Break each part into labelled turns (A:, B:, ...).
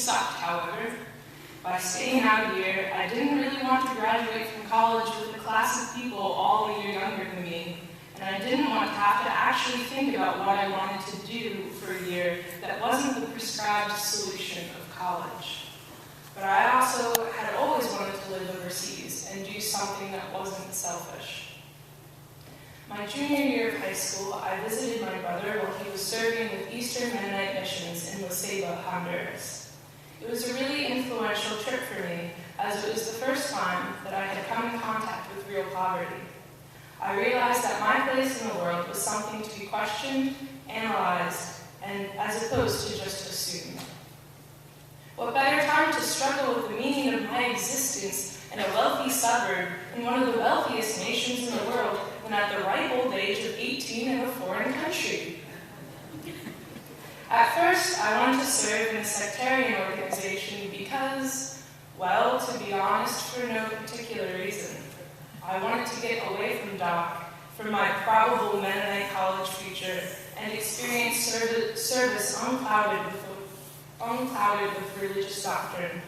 A: sucked, however. By staying out a year, I didn't really want to graduate from college with a class of people all a year younger than me, and I didn't want to have to actually think about what I wanted to do for a year that wasn't the prescribed solution of college. But I also had always wanted to live overseas and do something that wasn't selfish. My junior year of high school, I visited my brother while he was serving with Eastern Mennonite missions in La Ceiba, Honduras. It was a really influential trip for me, as it was the first time that I had come in contact with real poverty. I realized that my place in the world was something to be questioned, analyzed, and as opposed to just assumed. What better time to struggle with the meaning of my existence in a wealthy suburb in one of the wealthiest nations in the world than at the ripe old age of 18 in a foreign country? At first, I wanted to serve in a sectarian organization because, well, to be honest, for no particular reason. I wanted to get away from Doc, from my probable Mennonite college future, and experience service unclouded with religious doctrine.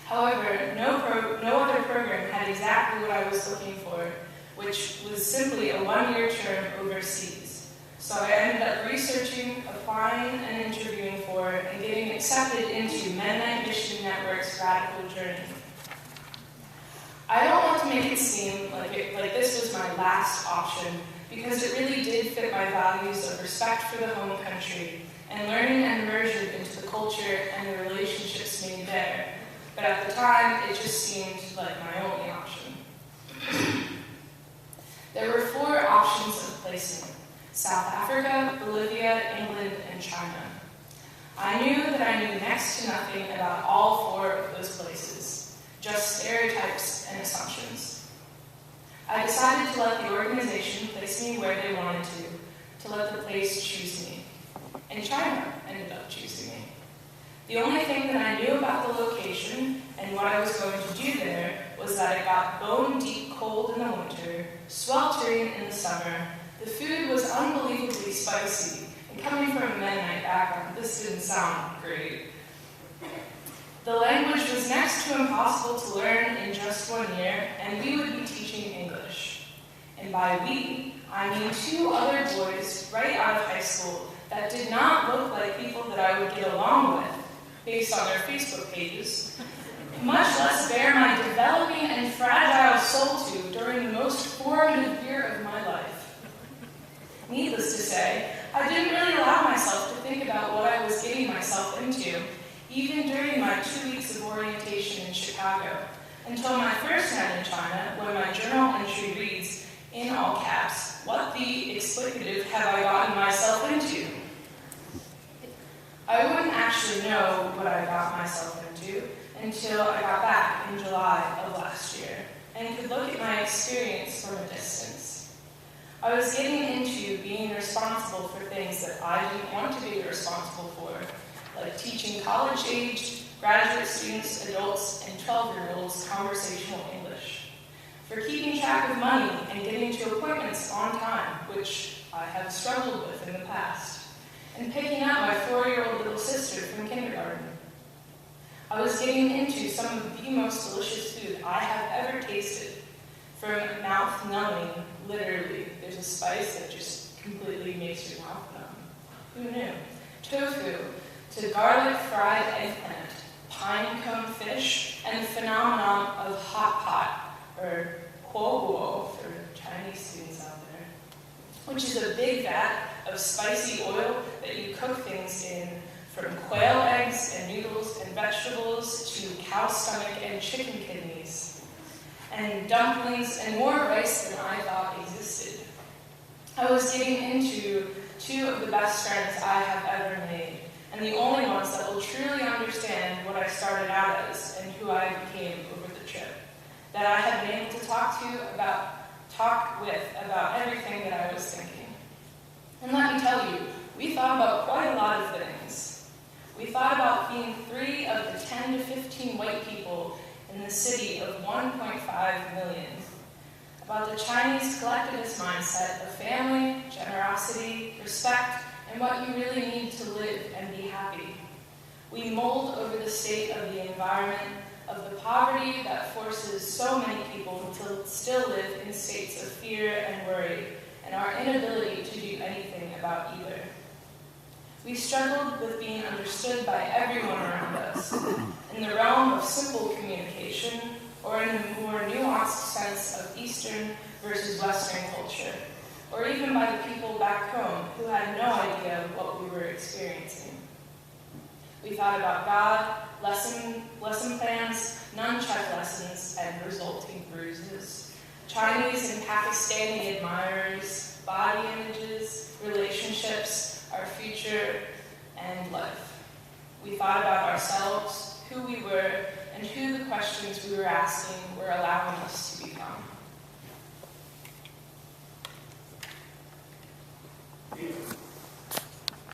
A: However, no other program had exactly what I was looking for, which was simply a one-year term overseas. So I ended up researching, applying, and interviewing for, and getting accepted into Mennonite Mission Network's Radical Journey. I don't want to make it seem like this was my last option, because it really did fit my values of respect for the home country, and learning and immersion into the culture and the relationships made there. But at the time, it just seemed like my only option. There were 4 options of placement: South Africa, Bolivia, England, and China. I knew that I knew next to nothing about all 4 of those places, just stereotypes and assumptions. I decided to let the organization place me where they wanted to let the place choose me. And China ended up choosing me. The only thing that I knew about the location and what I was going to do there was that it got bone-deep cold in the winter, sweltering in the summer. The food was unbelievably spicy, and coming from a Mennonite background, this didn't sound great. The language was next to impossible to learn in just 1 year, and we would be teaching English. And by we, I mean 2 other boys right out of high school that did not look like people that I would get along with, based on their Facebook pages, much less bear my developing and fragile soul to during the most formative year of my life. Needless to say, I didn't really allow myself to think about what I was getting myself into, even during my 2 weeks of orientation in Chicago, until my first night in China, when my journal entry reads, in all caps, "What the explicative have I gotten myself into?" I wouldn't actually know what I got myself into until I got back in July of last year and could look at my experience from a distance. I was getting into being responsible for things that I didn't want to be responsible for, like teaching college-aged, graduate students, adults, and 12-year-olds conversational English, for keeping track of money and getting to appointments on time, which I have struggled with in the past, and picking up my 4-year-old little sister from kindergarten. I was getting into some of the most delicious food I have ever tasted, from mouth-numbing, literally, there's a spice that just completely makes your mouth numb. Who knew? Tofu, to garlic-fried eggplant, pine cone fish, and the phenomenon of hot pot, or huo for Chinese students out there, which is a big vat of spicy oil that you cook things in, from quail eggs and noodles and vegetables to cow stomach and chicken kidneys, and dumplings and more rice than I thought existed. I was getting into 2 of the best friends I have ever made, and the only ones that will truly understand what I started out as and who I became over the trip, that I had been able to talk with about everything that I was thinking. And let me tell you, we thought about quite a lot of things. We thought about being 3 of the 10 to 15 white people in the city of 1.5 million, about the Chinese collectivist mindset of family, generosity, respect, and what you really need to live and be happy. We mulled over the state of the environment, of the poverty that forces so many people to still live in states of fear and worry, and our inability to do anything about either. We struggled with being understood by everyone around us, in the realm of simple communication, or in a more nuanced sense of Eastern versus Western culture, or even by the people back home who had no idea what we were experiencing. We thought about God, lesson plans, nunchuck lessons, and resulting bruises, Chinese and Pakistani admirers, body images, relationships, our future, and life. We thought about ourselves, who we were, and who the questions we were asking were allowing us to become.
B: Yeah.